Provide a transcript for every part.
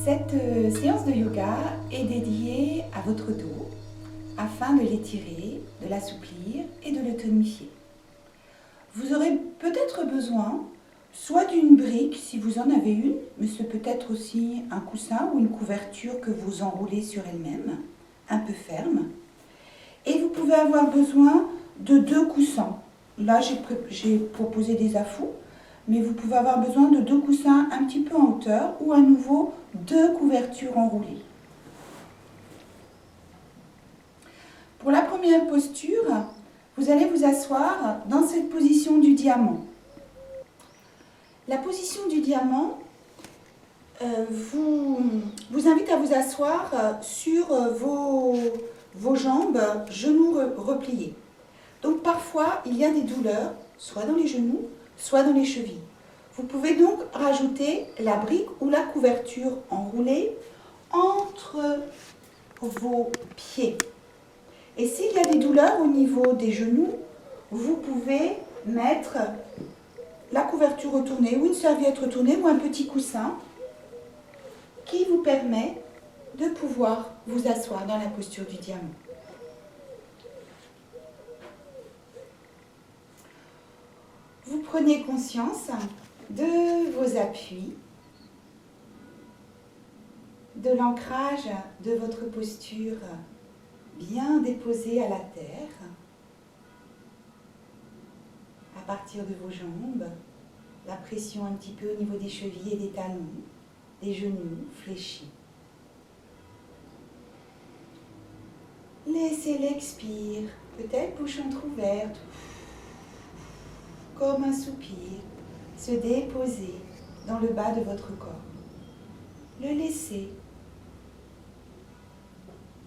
Cette séance de yoga est dédiée à votre dos afin de l'étirer, de l'assouplir et de le tonifier. Vous aurez peut-être besoin soit d'une brique si vous en avez une, mais c'est peut-être aussi un coussin ou une couverture que vous enroulez sur elle-même, un peu ferme. Et vous pouvez avoir besoin de 2 coussins. Là, j'ai proposé des affous, mais vous pouvez avoir besoin de 2 coussins un petit peu en hauteur ou à nouveau 2 couvertures enroulées. Pour la première posture, vous allez vous asseoir dans cette position du diamant. La position du diamant vous invite à vous asseoir sur vos jambes, genoux repliés. Donc parfois, il y a des douleurs, soit dans les genoux, soit dans les chevilles. Vous pouvez donc rajouter la brique ou la couverture enroulée entre vos pieds. Et s'il y a des douleurs au niveau des genoux, vous pouvez mettre la couverture retournée ou une serviette retournée ou un petit coussin qui vous permet de pouvoir vous asseoir dans la posture du diamant. Vous prenez conscience de vos appuis, de l'ancrage de votre posture bien déposée à la terre, à partir de vos jambes, la pression un petit peu au niveau des chevilles et des talons, des genoux fléchis. Laissez l'expire, peut-être bouche entrouverte, comme un soupir, se déposer dans le bas de votre corps. Le laisser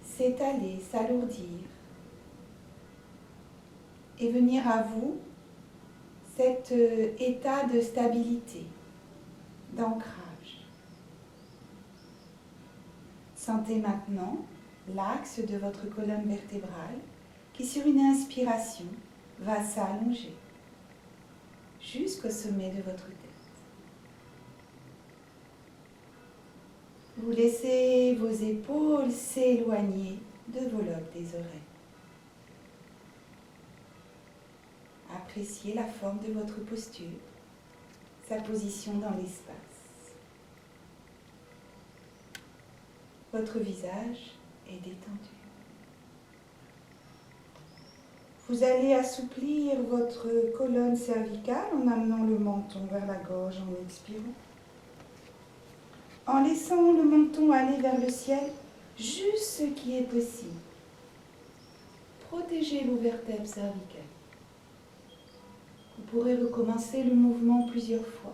s'étaler, s'alourdir et venir à vous cet état de stabilité, d'ancrage. Sentez maintenant l'axe de votre colonne vertébrale qui, sur une inspiration, va s'allonger jusqu'au sommet de votre tête. Vous laissez vos épaules s'éloigner de vos lobes des oreilles. Appréciez la forme de votre posture, sa position dans l'espace. Votre visage est détendu. Vous allez assouplir votre colonne cervicale en amenant le menton vers la gorge en expirant. En laissant le menton aller vers le ciel, juste ce qui est possible. Protégez vos vertèbres cervicales. Vous pourrez recommencer le mouvement plusieurs fois.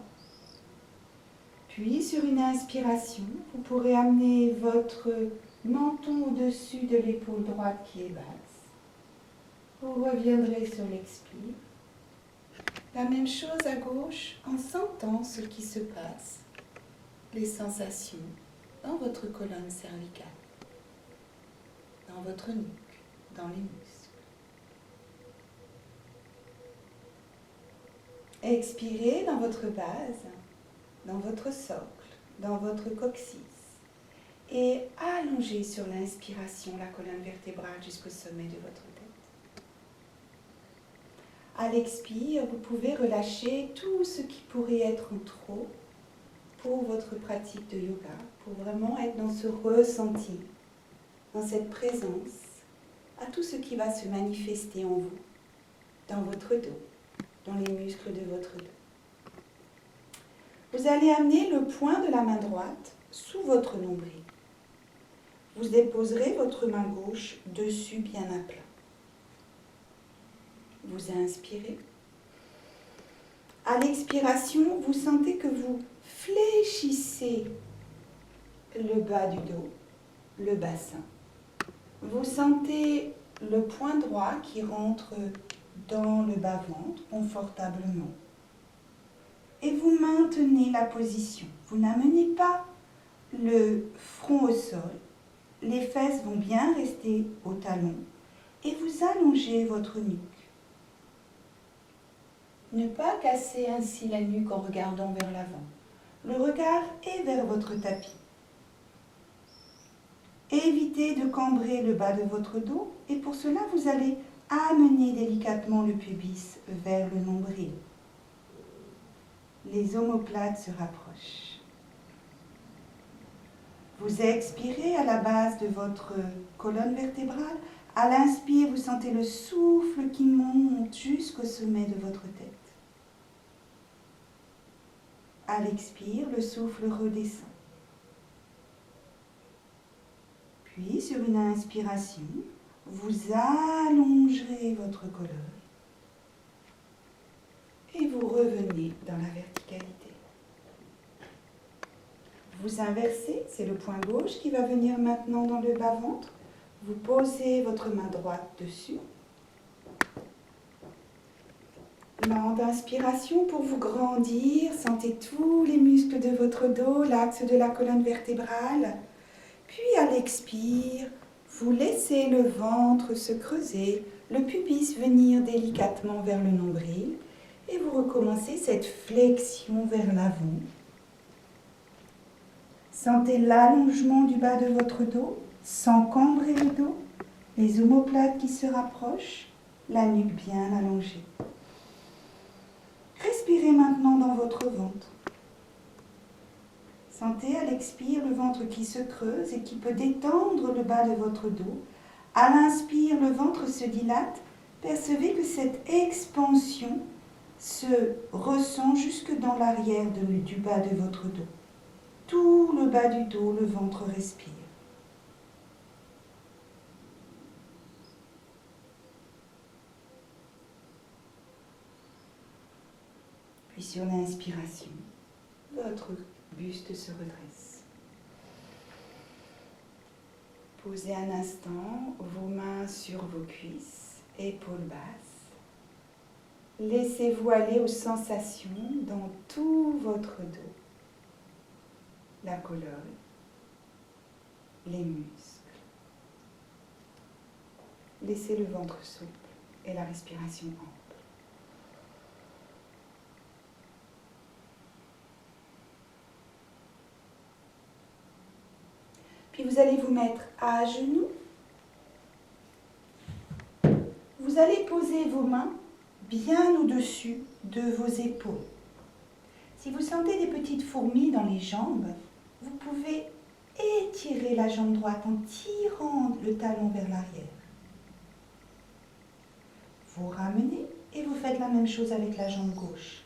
Puis, sur une inspiration, vous pourrez amener votre menton au-dessus de l'épaule droite qui est basse. Vous reviendrez sur l'expire. La même chose à gauche en sentant ce qui se passe, les sensations dans votre colonne cervicale, dans votre nuque, dans les muscles. Expirez dans votre base, dans votre socle, dans votre coccyx et allongez sur l'inspiration la colonne vertébrale jusqu'au sommet de votre tête. À l'expire, vous pouvez relâcher tout ce qui pourrait être en trop pour votre pratique de yoga, pour vraiment être dans ce ressenti, dans cette présence, à tout ce qui va se manifester en vous, dans votre dos, dans les muscles de votre dos. Vous allez amener le poing de la main droite sous votre nombril. Vous déposerez votre main gauche dessus bien à plat. Vous inspirez. À l'expiration, vous sentez que vous fléchissez le bas du dos, le bassin. Vous sentez le poing droit qui rentre dans le bas-ventre confortablement. Et vous maintenez la position. Vous n'amenez pas le front au sol. Les fesses vont bien rester au talon. Et vous allongez votre nuque. Ne pas casser ainsi la nuque en regardant vers l'avant. Le regard est vers votre tapis. Évitez de cambrer le bas de votre dos et pour cela, vous allez amener délicatement le pubis vers le nombril. Les omoplates se rapprochent. Vous expirez à la base de votre colonne vertébrale. À l'inspire, vous sentez le souffle qui monte jusqu'au sommet de votre tête. À l'expire, le souffle redescend. Puis, sur une inspiration, vous allongerez votre colonne et vous revenez dans la verticalité. Vous inversez, c'est le point gauche qui va venir maintenant dans le bas-ventre. Vous posez votre main droite dessus. Lente inspiration pour vous grandir. Sentez tous les muscles de votre dos, l'axe de la colonne vertébrale. Puis à l'expire, vous laissez le ventre se creuser, le pubis venir délicatement vers le nombril et vous recommencez cette flexion vers l'avant. Sentez l'allongement du bas de votre dos, sans cambrer le dos, les omoplates qui se rapprochent, la nuque bien allongée. Respirez maintenant dans votre ventre. Sentez à l'expire le ventre qui se creuse et qui peut détendre le bas de votre dos. À l'inspire, le ventre se dilate. Percevez que cette expansion se ressent jusque dans l'arrière du bas de votre dos. Tout le bas du dos, le ventre respire. Puis sur l'inspiration, votre buste se redresse. Posez un instant vos mains sur vos cuisses, épaules basses. Laissez-vous aller aux sensations dans tout votre dos. La colonne, les muscles. Laissez le ventre souple et la respiration ample. Puis vous allez vous mettre à genoux. Vous allez poser vos mains bien au-dessus de vos épaules. Si vous sentez des petites fourmis dans les jambes, vous pouvez étirer la jambe droite en tirant le talon vers l'arrière. Vous ramenez et vous faites la même chose avec la jambe gauche.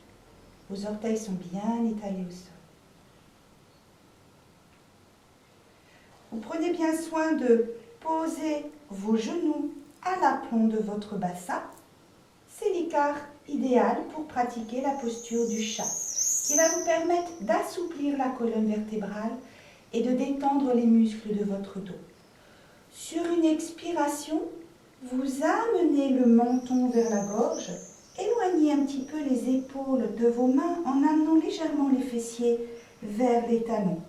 Vos orteils sont bien étalés au sol. Vous prenez bien soin de poser vos genoux à l'aplomb de votre bassin. C'est l'écart idéal pour pratiquer la posture du chat, qui va vous permettre d'assouplir la colonne vertébrale et de détendre les muscles de votre dos. Sur une expiration, vous amenez le menton vers la gorge, éloignez un petit peu les épaules de vos mains en amenant légèrement les fessiers vers les talons.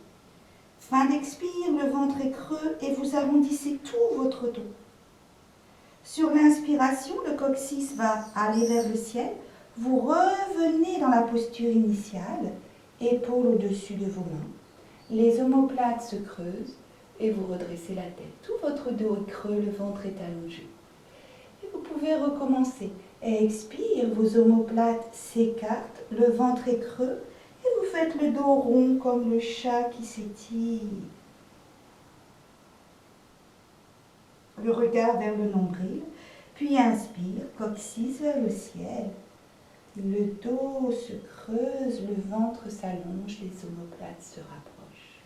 Fin d'expire, le ventre est creux et vous arrondissez tout votre dos. Sur l'inspiration, le coccyx va aller vers le ciel. Vous revenez dans la posture initiale, épaules au-dessus de vos mains. Les omoplates se creusent et vous redressez la tête. Tout votre dos est creux, le ventre est allongé. Et vous pouvez recommencer. Expire, vos omoplates s'écartent, le ventre est creux et vous faites le dos rond comme le chat qui s'étire. Le regard vers le nombril, puis inspire, coccyx vers le ciel. Le dos se creuse, le ventre s'allonge, les omoplates se rapprochent.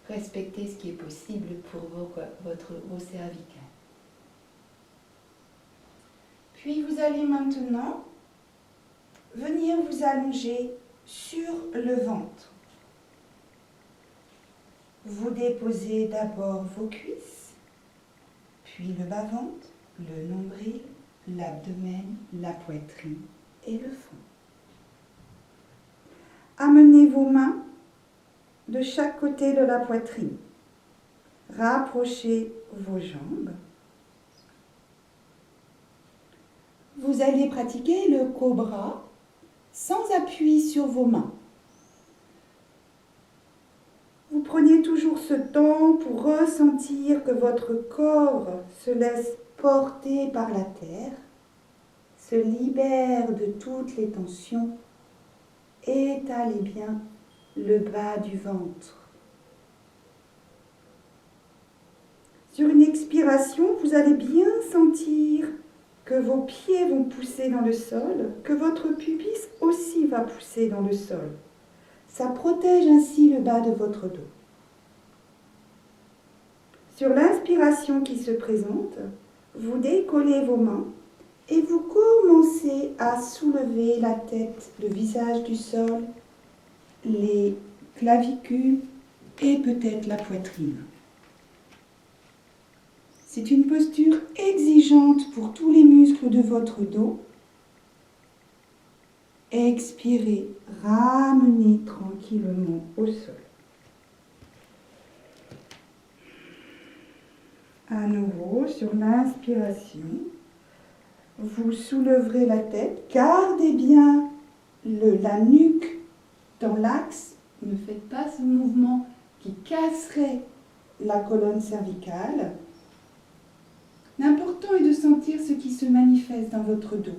Respectez ce qui est possible pour vos cervicales. Puis vous allez maintenant venir vous allonger sur le ventre. Vous déposez d'abord vos cuisses, puis le bas-ventre, le nombril, l'abdomen, la poitrine et le fond. Amenez vos mains de chaque côté de la poitrine. Rapprochez vos jambes. Vous allez pratiquer le cobra sans appui sur vos mains. Vous prenez toujours ce ce temps pour ressentir que votre corps se laisse porter par la terre, se libère de toutes les tensions. Étalez bien le bas du ventre. Sur une expiration, vous allez bien sentir que vos pieds vont pousser dans le sol, que votre pubis aussi va pousser dans le sol. Ça protège ainsi le bas de votre dos. Sur l'inspiration qui se présente, vous décollez vos mains et vous commencez à soulever la tête, le visage du sol, les clavicules et peut-être la poitrine. C'est une posture exigeante pour tous les muscles de votre dos. Expirez, ramenez tranquillement au sol. À nouveau, sur l'inspiration, vous souleverez la tête. Gardez bien la nuque dans l'axe. Ne faites pas ce mouvement qui casserait la colonne cervicale. L'important est de sentir ce qui se manifeste dans votre dos.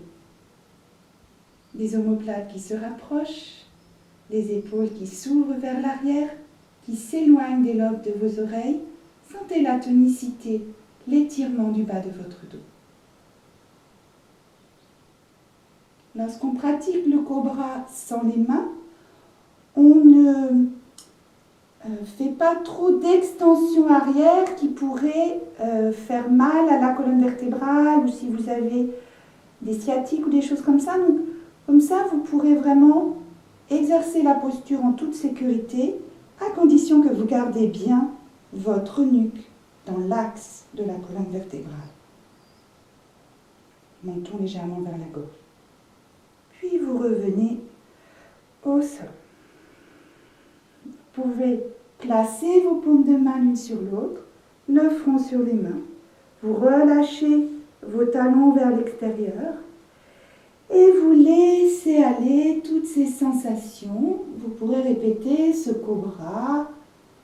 Les omoplates qui se rapprochent, les épaules qui s'ouvrent vers l'arrière, qui s'éloignent des lobes de vos oreilles. Sentez la tonicité, l'étirement du bas de votre dos. Lorsqu'on pratique le cobra sans les mains, on ne fait pas trop d'extension arrière qui pourrait faire mal à la colonne vertébrale ou si vous avez des sciatiques ou des choses comme ça. Donc, comme ça, vous pourrez vraiment exercer la posture en toute sécurité à condition que vous gardez bien votre nuque dans l'axe de la colonne vertébrale. Menton légèrement vers la gauche. Puis vous revenez au sol. Vous pouvez placer vos paumes de main l'une sur l'autre, le front sur les mains. Vous relâchez vos talons vers l'extérieur et vous laissez aller toutes ces sensations. Vous pourrez répéter ce cobra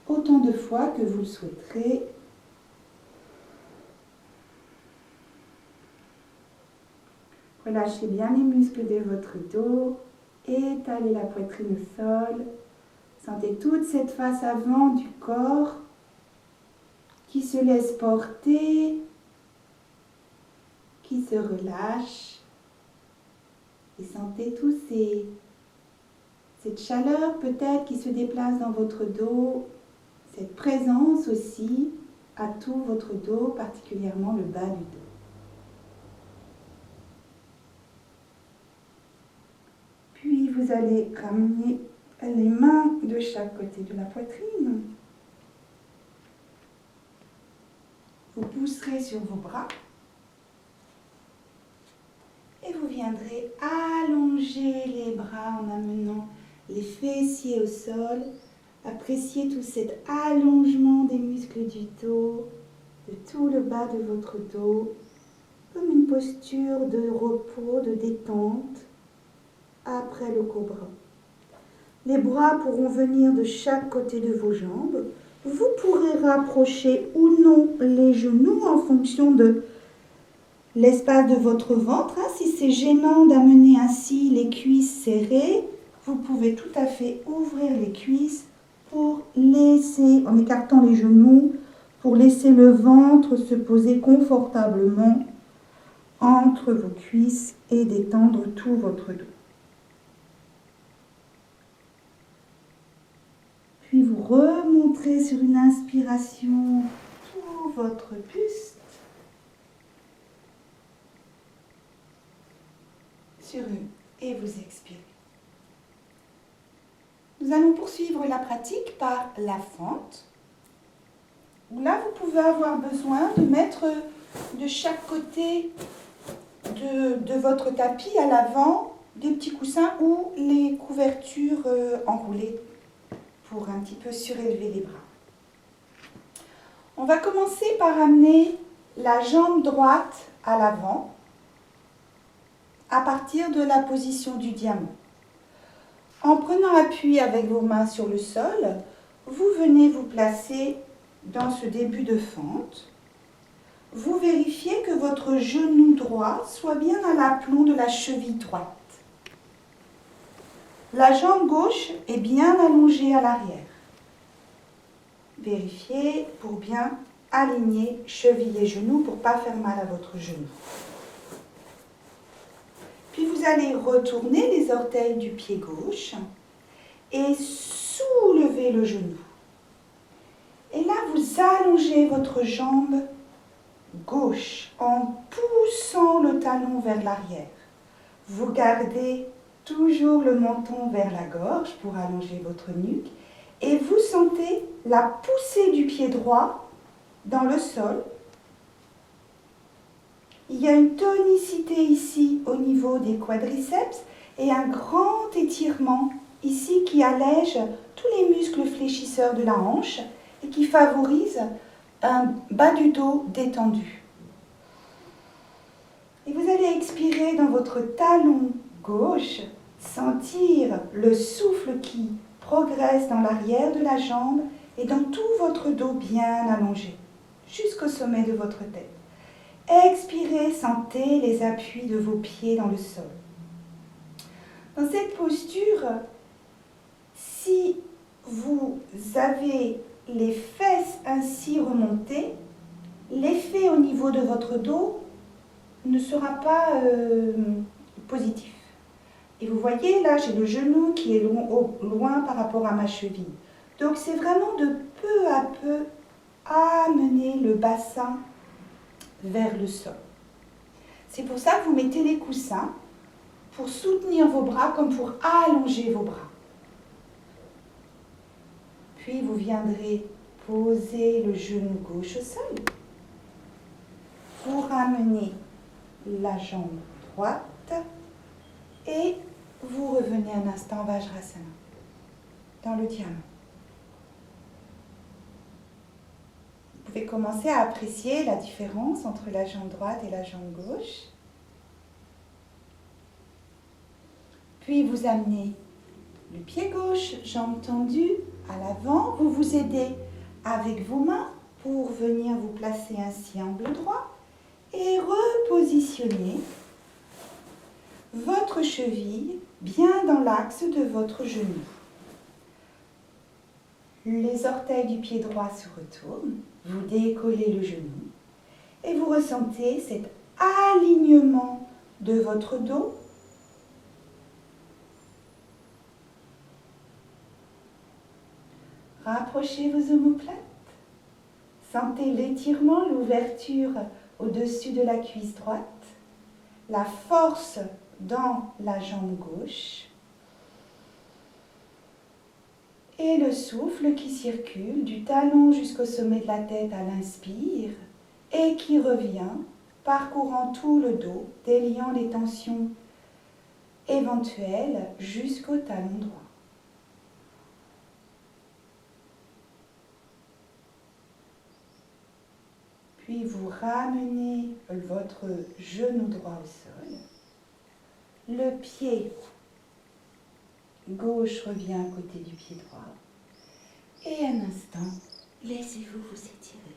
autant de fois que vous le souhaiterez. Relâchez bien les muscles de votre dos, étalez la poitrine au sol. Sentez toute cette face avant du corps qui se laisse porter, qui se relâche. Et sentez cette chaleur peut-être qui se déplace dans votre dos, cette présence aussi à tout votre dos, particulièrement le bas du dos. Puis vous allez ramener les mains de chaque côté de la poitrine. Vous pousserez sur vos bras et vous viendrez allonger les bras en amenant les fessiers au sol. Appréciez tout cet allongement des muscles du dos, de tout le bas de votre dos, comme une posture de repos, de détente après le cobra. Les bras pourront venir de chaque côté de vos jambes. Vous pourrez rapprocher ou non les genoux en fonction de l'espace de votre ventre. Si c'est gênant d'amener ainsi les cuisses serrées, vous pouvez tout à fait ouvrir les cuisses pour laisser, en écartant les genoux, pour laisser le ventre se poser confortablement entre vos cuisses et détendre tout votre dos. Puis vous remonterez sur une inspiration tout votre buste. Sur une et vous expirez. Nous allons poursuivre la pratique par la fente. Là, vous pouvez avoir besoin de mettre de chaque côté de votre tapis à l'avant des petits coussins ou les couvertures enroulées pour un petit peu surélever les bras. On va commencer par amener la jambe droite à l'avant à partir de la position du diamant. En prenant appui avec vos mains sur le sol, vous venez vous placer dans ce début de fente. Vous vérifiez que votre genou droit soit bien à l'aplomb de la cheville droite. La jambe gauche est bien allongée à l'arrière. Vérifiez pour bien aligner cheville et genou pour ne pas faire mal à votre genou. Puis vous allez retourner les orteils du pied gauche et soulever le genou. Et là, vous allongez votre jambe gauche en poussant le talon vers l'arrière. Vous gardez toujours le menton vers la gorge pour allonger votre nuque et vous sentez la poussée du pied droit dans le sol. Il y a une tonicité ici au niveau des quadriceps et un grand étirement ici qui allège tous les muscles fléchisseurs de la hanche et qui favorise un bas du dos détendu. Et vous allez expirer dans votre talon gauche, sentir le souffle qui progresse dans l'arrière de la jambe et dans tout votre dos bien allongé, jusqu'au sommet de votre tête. Expirez, sentez les appuis de vos pieds dans le sol. Dans cette posture, si vous avez les fesses ainsi remontées, l'effet au niveau de votre dos ne sera pas positif. Et vous voyez, là, j'ai le genou qui est loin par rapport à ma cheville. Donc, c'est vraiment de peu à peu amener le bassin vers le sol. C'est pour ça que vous mettez les coussins pour soutenir vos bras comme pour allonger vos bras. Puis vous viendrez poser le genou gauche au sol. Vous ramenez la jambe droite et vous revenez un instant Vajrasana dans le diamant. Vous pouvez commencer à apprécier la différence entre la jambe droite et la jambe gauche. Puis vous amenez le pied gauche, jambe tendue, à l'avant. Vous vous aidez avec vos mains pour venir vous placer ainsi angle droit et repositionner votre cheville bien dans l'axe de votre genou. Les orteils du pied droit se retournent, vous décollez le genou et vous ressentez cet alignement de votre dos. Rapprochez vos omoplates. Sentez l'étirement, l'ouverture au-dessus de la cuisse droite, la force dans la jambe gauche et le souffle qui circule du talon jusqu'au sommet de la tête à l'inspire et qui revient parcourant tout le dos, déliant les tensions éventuelles jusqu'au talon droit. Puis vous ramenez votre genou droit au sol. Le pied gauche revient à côté du pied droit. Et un instant, laissez-vous vous étirer.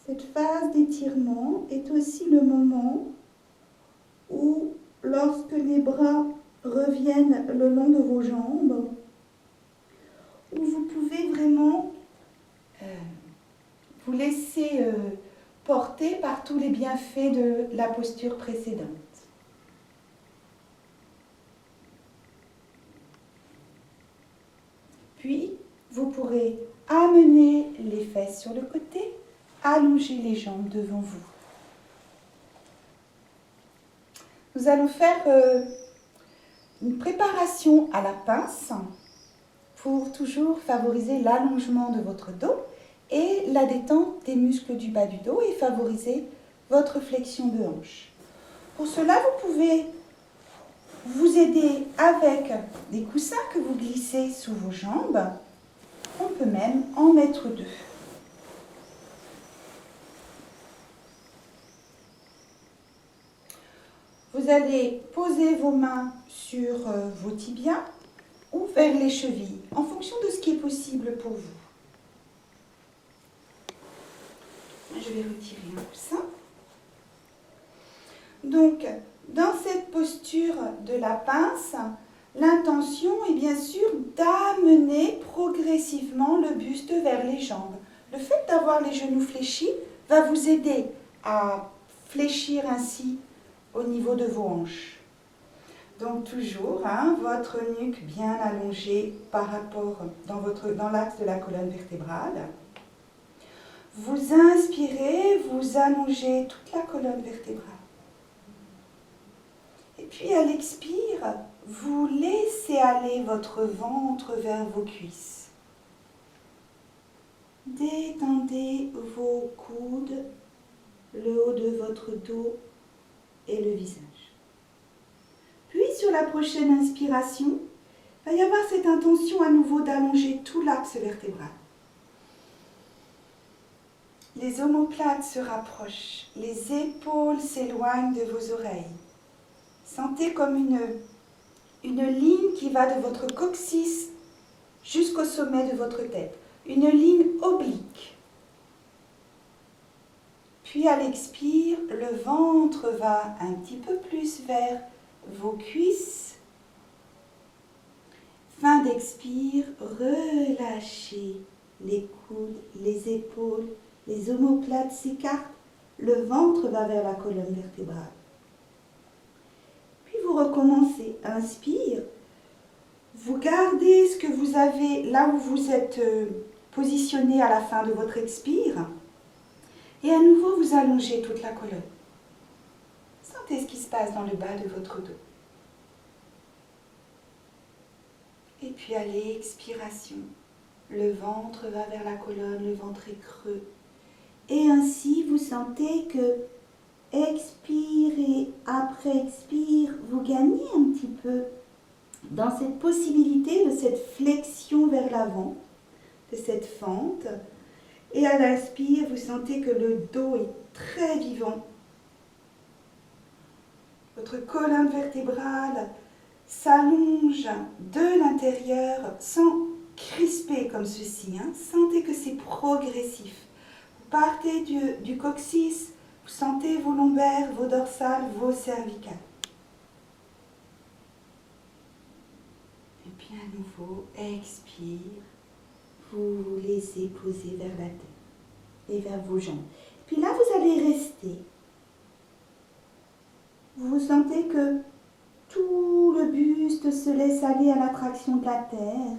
Cette phase d'étirement est aussi le moment où, lorsque les bras reviennent le long de vos jambes, où vous pouvez vraiment vous laisser porter par tous les bienfaits de la posture précédente. Puis, vous pourrez amener les fesses sur le côté, allonger les jambes devant vous. Nous allons faire une préparation à la pince pour toujours favoriser l'allongement de votre dos et la détente des muscles du bas du dos et favoriser votre flexion de hanche. Pour cela, vous pouvez vous aider avec des coussins que vous glissez sous vos jambes. On peut même en mettre deux. Vous allez poser vos mains sur vos tibias ou vers les chevilles, en fonction de ce qui est possible pour vous. Je vais retirer un coussin. Donc, dans cette posture de la pince, l'intention est bien sûr d'amener progressivement le buste vers les jambes. Le fait d'avoir les genoux fléchis va vous aider à fléchir ainsi au niveau de vos hanches. Donc toujours, votre nuque bien allongée par rapport dans l'axe de la colonne vertébrale. Vous inspirez, vous allongez toute la colonne vertébrale. Et puis à l'expire, vous laissez aller votre ventre vers vos cuisses. Détendez vos coudes, le haut de votre dos et le visage. Puis sur la prochaine inspiration, il va y avoir cette intention à nouveau d'allonger tout l'axe vertébral. Les omoplates se rapprochent, les épaules s'éloignent de vos oreilles. Sentez comme une ligne qui va de votre coccyx jusqu'au sommet de votre tête. Une ligne oblique. Puis à l'expire, le ventre va un petit peu plus vers vos cuisses. Fin d'expire, relâchez les coudes, les épaules, les omoplates s'écartent, le ventre va vers la colonne vertébrale. Puis vous recommencez, inspire, vous gardez ce que vous avez là où vous êtes positionné à la fin de votre expire et à nouveau vous allongez toute la colonne. Sentez ce qui se passe dans le bas de votre dos. Et puis à l'expiration, le ventre va vers la colonne, le ventre est creux. Et ainsi, vous sentez que expire et après expire, vous gagnez un petit peu dans cette possibilité de cette flexion vers l'avant, de cette fente. Et à l'inspire, vous sentez que le dos est très vivant. Votre colonne vertébrale s'allonge de l'intérieur sans crisper comme ceci. Sentez que c'est progressif. Vous partez du coccyx, vous sentez vos lombaires, vos dorsales, vos cervicales. Et puis à nouveau, expire. Vous vous laissez poser vers la tête et vers vos jambes. Puis là, vous allez rester. Vous sentez que tout le buste se laisse aller à l'attraction de la terre,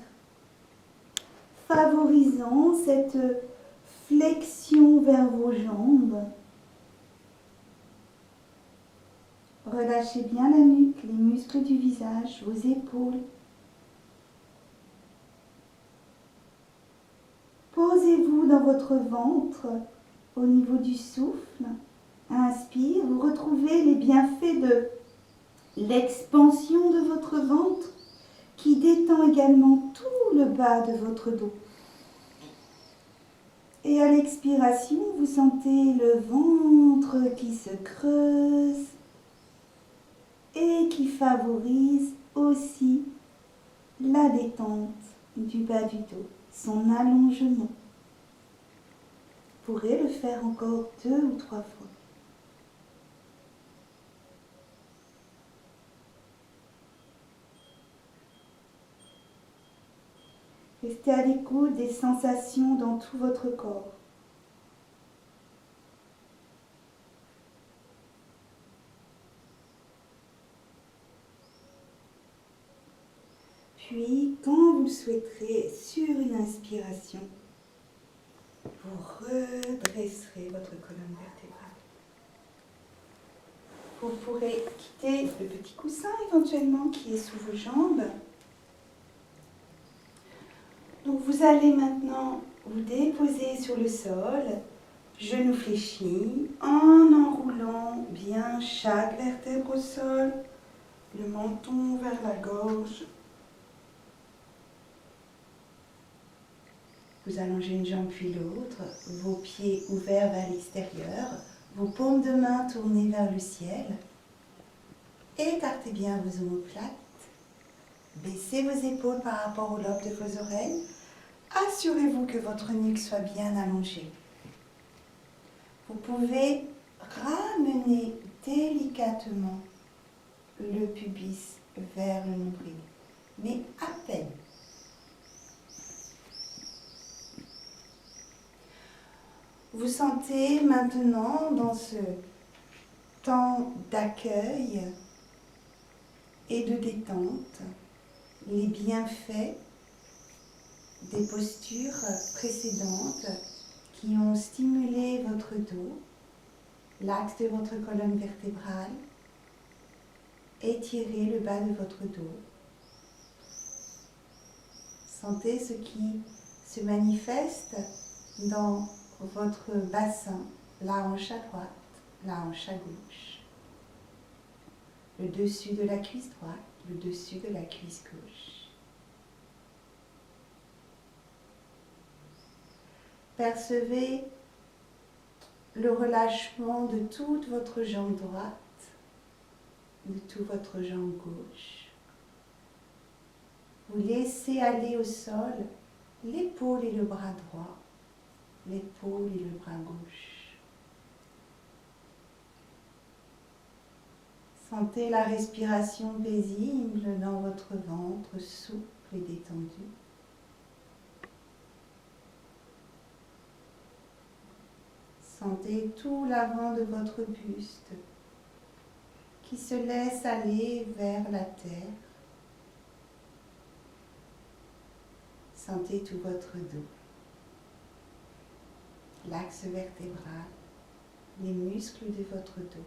favorisant cette flexion vers vos jambes. Relâchez bien la nuque, les muscles du visage, vos épaules. Posez-vous dans votre ventre au niveau du souffle. Inspire, vous retrouvez les bienfaits de l'expansion de votre ventre qui détend également tout le bas de votre dos. Et à l'expiration, vous sentez le ventre qui se creuse et qui favorise aussi la détente du bas du dos, son allongement. Vous pourrez le faire encore 2 ou 3 fois. Restez à l'écoute des sensations dans tout votre corps. Puis, quand vous le souhaiterez, sur une inspiration, vous redresserez votre colonne vertébrale. Vous pourrez quitter le petit coussin éventuellement qui est sous vos jambes. Donc vous allez maintenant vous déposer sur le sol, genoux fléchis, en enroulant bien chaque vertèbre au sol, le menton vers la gorge. Vous allongez une jambe puis l'autre, vos pieds ouverts vers l'extérieur, vos paumes de main tournées vers le ciel. Écartez bien vos omoplates. Baissez vos épaules par rapport au lobe de vos oreilles. Assurez-vous que votre nuque soit bien allongée. Vous pouvez ramener délicatement le pubis vers le nombril, mais à peine. Vous sentez maintenant dans ce temps d'accueil et de détente les bienfaits des postures précédentes qui ont stimulé votre dos, l'axe de votre colonne vertébrale, étiré le bas de votre dos. Sentez ce qui se manifeste dans votre bassin, la hanche à droite, la hanche à gauche, le dessus de la cuisse droite, le dessus de la cuisse gauche. Percevez le relâchement de toute votre jambe droite, de toute votre jambe gauche. Vous laissez aller au sol l'épaule et le bras droit, l'épaule et le bras gauche. Sentez la respiration paisible dans votre ventre, souple et détendu. Sentez tout l'avant de votre buste qui se laisse aller vers la terre. Sentez tout votre dos, l'axe vertébral, les muscles de votre dos.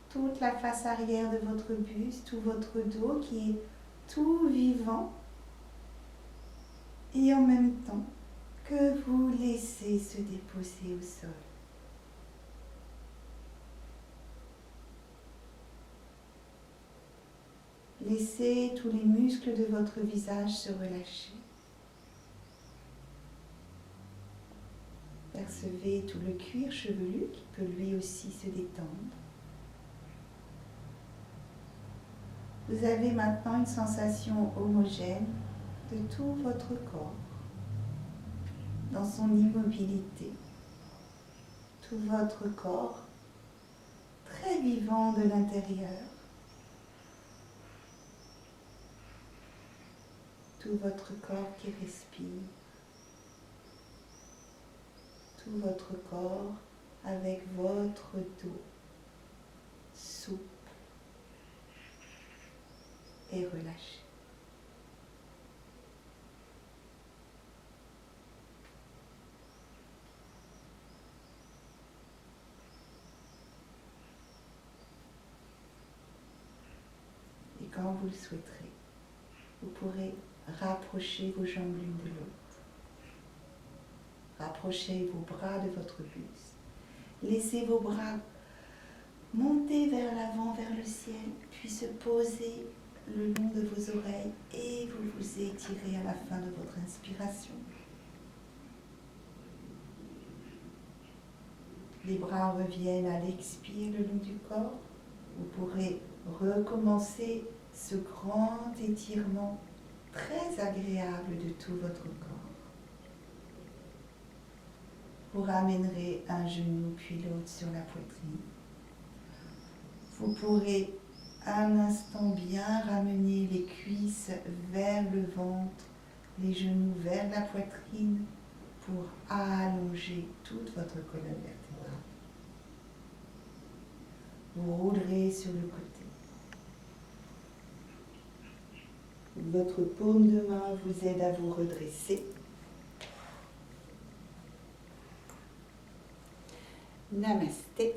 Toute la face arrière de votre buste, tout votre dos qui est tout vivant et en même temps que vous laissez se déposer au sol. Laissez tous les muscles de votre visage se relâcher. Percevez tout le cuir chevelu qui peut lui aussi se détendre. Vous avez maintenant une sensation homogène de tout votre corps, dans son immobilité. Tout votre corps très vivant de l'intérieur. Tout votre corps qui respire. Tout votre corps avec votre dos souple et relâché. Et quand vous le souhaiterez, vous pourrez rapprocher vos jambes l'une de l'autre. Rapprochez vos bras de votre buste. Laissez vos bras monter vers l'avant, vers le ciel, puis se poser le long de vos oreilles et vous vous étirez à la fin de votre inspiration. Les bras reviennent à l'expire le long du corps. Vous pourrez recommencer ce grand étirement très agréable de tout votre corps. Vous ramènerez un genou puis l'autre sur la poitrine. Vous pourrez un instant bien ramener les cuisses vers le ventre, les genoux vers la poitrine pour allonger toute votre colonne vertébrale. Vous roulerez sur le côté. Votre paume de main vous aide à vous redresser. Namasté.